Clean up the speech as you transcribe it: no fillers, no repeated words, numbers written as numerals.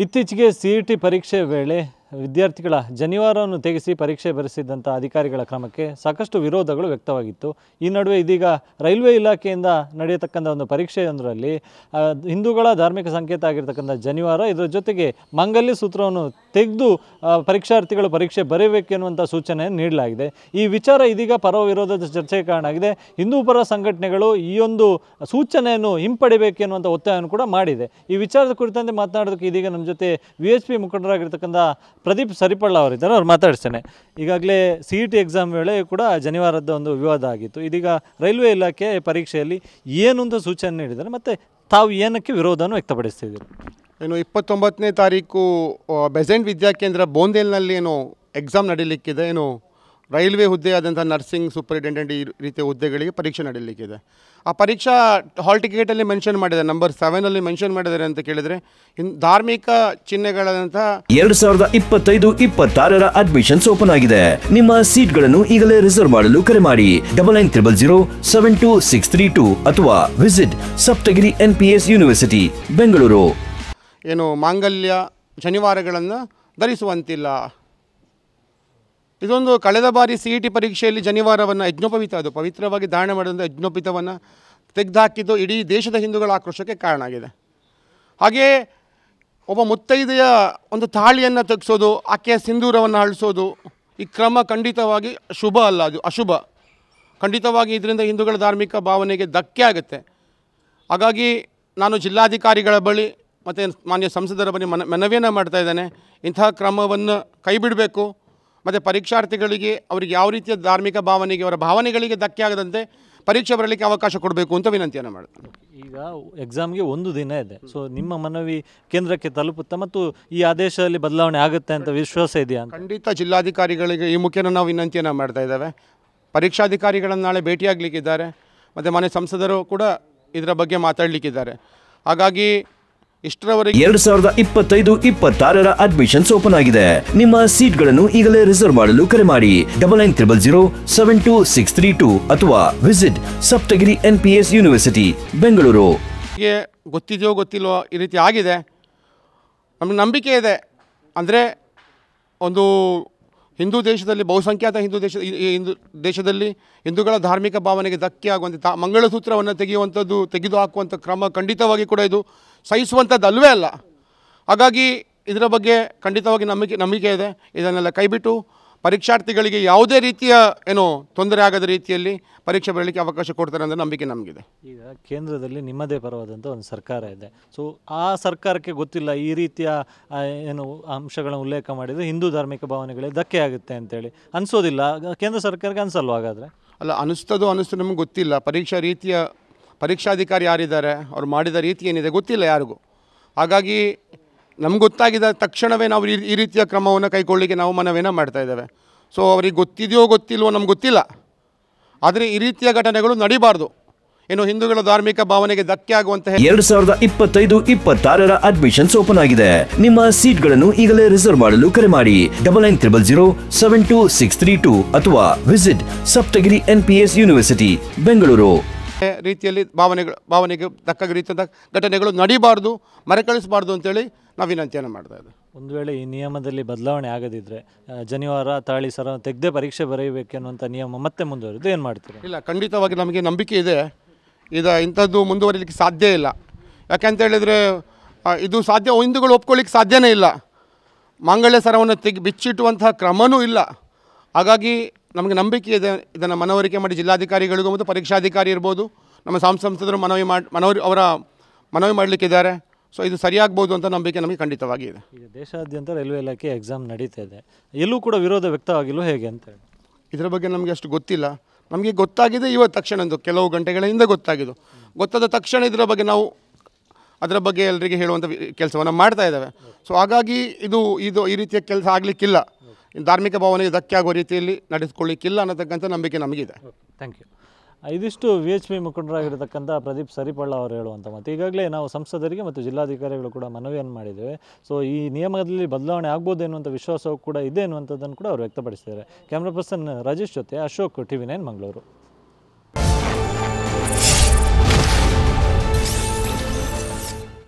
ಇತ್ತೀಚೆಗೆ CET ಪರೀಕ್ಷೆ ವೇಳೆ ವಿದ್ಯಾರ್ಥಿಗಳ ಜನಿವಾರವನ್ನು ತೆಗೆಸಿ ಪರೀಕ್ಷೆ ಬರೆಸಿದಂಥ ಅಧಿಕಾರಿಗಳ ಕ್ರಮಕ್ಕೆ ಸಾಕಷ್ಟು ವಿರೋಧಗಳು ವ್ಯಕ್ತವಾಗಿತ್ತು. ಈ ನಡುವೆ ಇದೀಗ ರೈಲ್ವೆ ಇಲಾಖೆಯಿಂದ ನಡೆಯತಕ್ಕಂಥ ಒಂದು ಪರೀಕ್ಷೆಯೊಂದರಲ್ಲಿ ಹಿಂದೂಗಳ ಧಾರ್ಮಿಕ ಸಂಕೇತ ಆಗಿರತಕ್ಕಂಥ ಜನಿವಾರ ಇದರ ಜೊತೆಗೆ ಮಾಂಗಲ್ಯ ಸೂತ್ರವನ್ನು ತೆಗೆದು ಪರೀಕ್ಷಾರ್ಥಿಗಳು ಪರೀಕ್ಷೆ ಬರೆಯಬೇಕೆನ್ನುವಂಥ ಸೂಚನೆಯನ್ನು ನೀಡಲಾಗಿದೆ. ಈ ವಿಚಾರ ಇದೀಗ ಪರ ವಿರೋಧದ ಚರ್ಚೆಗೆ ಕಾರಣ ಆಗಿದೆ. ಹಿಂದೂ ಪರ ಸಂಘಟನೆಗಳು ಈ ಒಂದು ಸೂಚನೆಯನ್ನು ಹಿಂಪಡಿಬೇಕೆನ್ನುವಂಥ ಒತ್ತಾಯವನ್ನು ಕೂಡ ಮಾಡಿದೆ. ಈ ವಿಚಾರದ ಕುರಿತಂತೆ ಮಾತನಾಡೋದಕ್ಕೆ ಇದೀಗ ನಮ್ಮ ಜೊತೆ VHP ಮುಖಂಡರಾಗಿರ್ತಕ್ಕಂಥ ಪ್ರದೀಪ್ ಸರಿಪಳ್ಳ ಅವರಿದ್ದಾರೆ. ಅವ್ರು ಮಾತಾಡಿಸ್ತೇನೆ. ಈಗಾಗಲೇ CET ಎಕ್ಸಾಮ್ ವೇಳೆ ಕೂಡ ಜನಿವಾರದ ಒಂದು ವಿವಾದ ಆಗಿತ್ತು. ಇದೀಗ ರೈಲ್ವೆ ಇಲಾಖೆ ಪರೀಕ್ಷೆಯಲ್ಲಿ ಏನು ಅಂತ ಸೂಚನೆ ನೀಡಿದ್ದಾರೆ ಮತ್ತು ತಾವು ಏನಕ್ಕೆ ವಿರೋಧವನ್ನು ವ್ಯಕ್ತಪಡಿಸ್ತಿದ್ದೀರಿ? ಏನು 29ನೇ ತಾರೀಕು ಬೆಸೆಂಟ್ ವಿದ್ಯಾಕೇಂದ್ರ ಬೋಂದೇಲ್ನಲ್ಲಿ ಏನು ಎಕ್ಸಾಮ್ ನಡೀಲಿಕ್ಕಿದೆ. ಏನು ರೈಲ್ವೆ ಹುದ್ದೆಯಾದಂಥ ನರ್ಸಿಂಗ್ ಸೂಪರಿಂಟೆಂಡೆಂಟ್ ಈ ರೀತಿಯ ಹುದ್ದೆಗಳಿಗೆ ಪರೀಕ್ಷೆ ನಡೀಲಿಕ್ಕಿದೆ. ಆ ಪರೀಕ್ಷಾ ಹಾಲ್ ಟಿಕೆಟಲ್ಲಿ ಮೆನ್ಷನ್ ಮಾಡಿದ್ದಾರೆ, ನಂಬರ್ 7 ಮೆನ್ಷನ್ ಮಾಡಿದ್ದಾರೆ ಅಂತ ಕೇಳಿದರೆ ಧಾರ್ಮಿಕ ಚಿಹ್ನೆಗಳಾದಂಥ 2025-26 ಅಡ್ಮಿಷನ್ಸ್ ಓಪನ್ ಆಗಿದೆ. ನಿಮ್ಮ ಸೀಟ್ಗಳನ್ನು ಈಗಲೇ ರಿಸರ್ವ್ ಮಾಡಲು ಕರೆ ಮಾಡಿ 9900072632 ಅಥವಾ visit Saptagiri NPS university Bengaluru. ಏನು ಮಾಂಗಲ್ಯ ಜನಿವಾರಗಳನ್ನು ಧರಿಸುವಂತಿಲ್ಲ. ಇದೊಂದು ಕಳೆದ ಬಾರಿ CET ಪರೀಕ್ಷೆಯಲ್ಲಿ ಜನಿವಾರವನ್ನು ಯಜ್ಞೋಪವೀತ, ಅದು ಪವಿತ್ರವಾಗಿ ಧಾರಣೆ ಮಾಡಿದಂಥ ಯಜ್ಞೋಪವೀತವನ್ನು ತೆಗೆದುಹಾಕಿದ್ದು ಇಡೀ ದೇಶದ ಹಿಂದೂಗಳ ಆಕ್ರೋಶಕ್ಕೆ ಕಾರಣ ಆಗಿದೆ. ಹಾಗೆಯೇ ಒಬ್ಬ ಮುತ್ತೈದೆಯ ಒಂದು ತಾಳಿಯನ್ನು ತೆಗೆಸೋದು, ಆಕೆಯ ಸಿಂಧೂರವನ್ನು ಅಳಿಸೋದು, ಈ ಕ್ರಮ ಖಂಡಿತವಾಗಿ ಶುಭ ಅಲ್ಲ, ಅದು ಅಶುಭ. ಖಂಡಿತವಾಗಿ ಇದರಿಂದ ಹಿಂದೂಗಳ ಧಾರ್ಮಿಕ ಭಾವನೆಗೆ ಧಕ್ಕೆ ಆಗುತ್ತೆ. ಹಾಗಾಗಿ ನಾನು ಜಿಲ್ಲಾಧಿಕಾರಿಗಳ ಬಳಿ ಮತ್ತು ಮಾನ್ಯ ಸಂಸದರ ಬಳಿ ಮನವಿಯನ್ನು ಮಾಡ್ತಾ ಇದ್ದೇನೆ. ಇಂತಹ ಕ್ರಮವನ್ನು ಕೈ ಬಿಡಬೇಕು ಮತ್ತು ಪರೀಕ್ಷಾರ್ಥಿಗಳಿಗೆ ಅವರಿಗೆ ಯಾವ ರೀತಿಯ ಧಾರ್ಮಿಕ ಭಾವನೆಗೆ, ಅವರ ಭಾವನೆಗಳಿಗೆ ಧಕ್ಕೆ ಆಗದಂತೆ ಪರೀಕ್ಷೆ ಬರಲಿಕ್ಕೆ ಅವಕಾಶ ಕೊಡಬೇಕು ಅಂತ ವಿನಂತಿಯನ್ನು ಮಾಡ್ತೀನಿ. ಈಗ ಎಕ್ಸಾಮ್ಗೆ ಒಂದು ದಿನ ಇದೆ. ಸೊ ನಿಮ್ಮ ಮನವಿ ಕೇಂದ್ರಕ್ಕೆ ತಲುಪುತ್ತಾ ಮತ್ತು ಈ ಆದೇಶದಲ್ಲಿ ಬದಲಾವಣೆ ಆಗುತ್ತೆ ಅಂತ ವಿಶ್ವಾಸ ಇದೆಯಾ? ಖಂಡಿತ ಜಿಲ್ಲಾಧಿಕಾರಿಗಳಿಗೆ ಈ ಮುಖೇನ ನಾವು ವಿನಂತಿಯನ್ನು ಮಾಡ್ತಾ ಇದ್ದೇವೆ. ಪರೀಕ್ಷಾಧಿಕಾರಿಗಳನ್ನು ನಾಳೆ ಭೇಟಿಯಾಗಲಿಕ್ಕಿದ್ದಾರೆ ಮತ್ತು ಮಾನ್ಯ ಸಂಸದರು ಕೂಡ ಇದರ ಬಗ್ಗೆ ಮಾತಾಡಲಿಕ್ಕಿದ್ದಾರೆ. ಹಾಗಾಗಿ 2025-26 ಅಡ್ಮಿಷನ್ಸ್ ಓಪನ್ ಆಗಿದೆ. ನಿಮ್ಮ ಸೀಟ್ಗಳನ್ನು ಈಗಲೇ ರಿಸರ್ವ್ ಮಾಡಲು ಕರೆ ಮಾಡಿ 9900072632 ಅಥವಾ visit Saptagiri NPS university Bengaluru. ಗೊತ್ತಿದೆಯೋ ಗೊತ್ತಿಲ್ವೋ ಈ ರೀತಿ ಆಗಿದೆ. ನಮಗೆ ನಂಬಿಕೆ ಇದೆ. ಅಂದರೆ ಒಂದು ಹಿಂದೂ ದೇಶದಲ್ಲಿ, ಬಹುಸಂಖ್ಯಾತ ಹಿಂದೂ ದೇಶದಲ್ಲಿ ಹಿಂದೂಗಳ ಧಾರ್ಮಿಕ ಭಾವನೆಗೆ ಧಕ್ಕೆ ಆಗುವಂಥ ಮಂಗಳಸೂತ್ರವನ್ನು ತೆಗೆದು ಹಾಕುವಂಥ ಕ್ರಮ ಖಂಡಿತವಾಗಿ ಕೂಡ ಇದು ಸಹಿಸುವಂಥದ್ದು ಅಲ್ಲವೇ ಅಲ್ಲ. ಹಾಗಾಗಿ ಇದರ ಬಗ್ಗೆ ಖಂಡಿತವಾಗಿ ನಂಬಿಕೆ ಇದೆ. ಇದನ್ನೆಲ್ಲ ಕೈಬಿಟ್ಟು ಪರೀಕ್ಷಾರ್ಥಿಗಳಿಗೆ ಯಾವುದೇ ರೀತಿಯ ತೊಂದರೆ ಆಗದ ರೀತಿಯಲ್ಲಿ ಪರೀಕ್ಷೆ ಬರಲಿಕ್ಕೆ ಅವಕಾಶ ಕೊಡ್ತಾರೆ ಅನ್ನೋ ನಂಬಿಕೆ ನಮಗಿದೆ. ಈಗ ಕೇಂದ್ರದಲ್ಲಿ ನಿಮ್ಮದೇ ಪರವಾದಂಥ ಒಂದು ಸರ್ಕಾರ ಇದೆ. ಸೊ ಆ ಸರ್ಕಾರಕ್ಕೆ ಗೊತ್ತಿಲ್ಲ ಈ ರೀತಿಯ ಅಂಶಗಳನ್ನು ಉಲ್ಲೇಖ ಮಾಡಿದರೆ ಹಿಂದೂ ಧಾರ್ಮಿಕ ಭಾವನೆಗಳಿಗೆ ಧಕ್ಕೆ ಆಗುತ್ತೆ ಅಂತೇಳಿ ಅನಿಸೋದಿಲ್ಲ? ಕೇಂದ್ರ ಸರ್ಕಾರಕ್ಕೆ ಅನಿಸಲ್ವ ಹಾಗಾದರೆ? ಅಲ್ಲ, ಅನಿಸ್ತದೋ ನಮಗೆ ಗೊತ್ತಿಲ್ಲ. ಪರೀಕ್ಷಾಧಿಕಾರಿ ಯಾರಿದ್ದಾರೆ, ಅವ್ರು ಮಾಡಿದ ರೀತಿ ಏನಿದೆ ಗೊತ್ತಿಲ್ಲ ಯಾರಿಗೂ. ಹಾಗಾಗಿ ನಮ್ಗೆ ಗೊತ್ತಾಗಿದ್ದ ತಕ್ಷಣವೇ ನಾವು ಈ ರೀತಿಯ ಕ್ರಮವನ್ನು ಕೈಗೊಳ್ಳಲಿಕ್ಕೆ ನಾವು ಮನವಿಯನ್ನು ಮಾಡ್ತಾ ಇದ್ದೇವೆ. ಸೊ ಅವ್ರಿಗೆ ಗೊತ್ತಿದೆಯೋ ಗೊತ್ತಿಲ್ವೋ ನಮ್ಗೆ ಗೊತ್ತಿಲ್ಲ. ಆದರೆ ಈ ರೀತಿಯ ಘಟನೆಗಳು ನಡೀಬಾರ್ದು. ಹಿಂದೂಗಳ ಧಾರ್ಮಿಕ ಭಾವನೆಗೆ ಧಕ್ಕೆ ಆಗುವಂತಹ 2025-26 ಅಡ್ಮಿಷನ್ಸ್ ಓಪನ್ ಆಗಿದೆ. ನಿಮ್ಮ ಸೀಟ್ಗಳನ್ನು ಈಗಲೇ ರಿಸರ್ವ್ ಮಾಡಲು ಕರೆ ಮಾಡಿ 9900072632 ಅಥವಾ visit Saptagiri NPS university Bengaluru. ರೀತಿಯಲ್ಲಿ ಭಾವನೆಗೆ ತಕ್ಕ ರೀತಿಯ ಘಟನೆಗಳು ನಡೀಬಾರ್ದು, ಮರೆಕಳಿಸಬಾರ್ದು ಅಂತೇಳಿ ನಾವು ವಿನಂತಿಯನ್ನು ಮಾಡ್ತಾ ಇದ್ದೇವೆ. ಒಂದು ವೇಳೆ ಈ ನಿಯಮದಲ್ಲಿ ಬದಲಾವಣೆ ಆಗದಿದ್ದರೆ ಜನಿವಾರ ತಾಳಿ ಸರ ತೆಗೆದೇ ಪರೀಕ್ಷೆ ಬರೆಯಬೇಕೆನ್ನುವಂಥ ನಿಯಮ ಮತ್ತೆ ಮುಂದುವರಿದು ಏನು ಮಾಡ್ತೀರಿ? ಇಲ್ಲ, ಖಂಡಿತವಾಗಿ ನಮಗೆ ನಂಬಿಕೆ ಇದೆ. ಇಂಥದ್ದು ಮುಂದುವರಿಲಿಕ್ಕೆ ಸಾಧ್ಯ ಇಲ್ಲ. ಯಾಕೆಂತೇಳಿದರೆ ಇದು ಹಿಂದೂಗಳು ಒಪ್ಕೊಳ್ಳಿಕ್ಕೆ ಸಾಧ್ಯನೇ ಇಲ್ಲ. ಮಾಂಗಲ್ಯ ಸರವನ್ನು ಬಿಚ್ಚಿಟ್ಟುವಂತಹ ಕ್ರಮವೂ ಇಲ್ಲ. ಹಾಗಾಗಿ ನಮಗೆ ನಂಬಿಕೆ ಇದೆ. ಇದನ್ನು ಮನವರಿಕೆ ಮಾಡಿ ಜಿಲ್ಲಾಧಿಕಾರಿಗಳಿಗೂ ಮತ್ತು ಪರೀಕ್ಷಾಧಿಕಾರಿ ಇರ್ಬೋದು, ನಮ್ಮ ಸಂಸದರು ಅವರ ಮನವಿ ಮಾಡಲಿಕ್ಕಿದ್ದಾರೆ. ಸೊ ಇದು ಸರಿಯಾಗ್ಬೋದು ಅಂತ ನಂಬಿಕೆ ನಮಗೆ ಖಂಡಿತವಾಗಿ ಇದೆ. ಈಗ ದೇಶಾದ್ಯಂತ ರೈಲ್ವೆ ಇಲಾಖೆ ಎಕ್ಸಾಮ್ ನಡೀತಾ ಇದೆ, ಎಲ್ಲೂ ಕೂಡ ವಿರೋಧ ವ್ಯಕ್ತವಾಗಿಲ್ಲ ಹೇಗೆ ಅಂತೇಳಿ? ಇದರ ಬಗ್ಗೆ ನಮಗೆ ಅಷ್ಟು ಗೊತ್ತಿಲ್ಲ. ನಮಗೆ ಗೊತ್ತಾಗಿದೆ ಇವತ್ತು ತಕ್ಷಣ, ಕೆಲವು ಗಂಟೆಗಳ ಹಿಂದೆ ಗೊತ್ತಾದ ತಕ್ಷಣ ಇದರ ಬಗ್ಗೆ ನಾವು ಅದರ ಬಗ್ಗೆ ಎಲ್ಲರಿಗೆ ಹೇಳುವಂಥ ಕೆಲಸವನ್ನು ಮಾಡ್ತಾ ಇದ್ದೇವೆ. ಸೊ ಹಾಗಾಗಿ ಇದು ಈ ರೀತಿಯ ಕೆಲಸ ಆಗಲಿಕ್ಕಿಲ್ಲ, ಧಾರ್ಮಿಕ ಭಾವನೆಗೆ ಧಕ್ಕೆ ಆಗುವ ರೀತಿಯಲ್ಲಿ ನಡೆಸ್ಕೊಳ್ಳಿಕ್ಕಿಲ್ಲ ಅನ್ನತಕ್ಕಂಥ ನಂಬಿಕೆ ನಮಗಿದೆ. Thank you. ಇದಿಷ್ಟು VHP ಮುಖಂಡರಾಗಿರತಕ್ಕಂಥ ಪ್ರದೀಪ್ ಸರಿಪಳ್ಳ ಅವರು ಹೇಳುವಂಥ ಮತ್ತು ಈಗಾಗಲೇ ನಾವು ಸಂಸದರಿಗೆ ಮತ್ತು ಜಿಲ್ಲಾಧಿಕಾರಿಗಳು ಕೂಡ ಮನವಿಯನ್ನು ಮಾಡಿದ್ದೇವೆ. ಸೊ ಈ ನಿಯಮದಲ್ಲಿ ಬದಲಾವಣೆ ಆಗ್ಬೋದು ಎನ್ನುವಂಥ ವಿಶ್ವಾಸವೂ ಕೂಡ ಇದೆ ಎನ್ನುವಂಥದ್ದನ್ನು ಕೂಡ ಅವರು ವ್ಯಕ್ತಪಡಿಸಿದ್ದಾರೆ. ಕ್ಯಾಮ್ರಾ ಪರ್ಸನ್ ರಾಜೇಶ್ ಜೊತೆ ಅಶೋಕ್, TV9 ಮಂಗಳೂರು.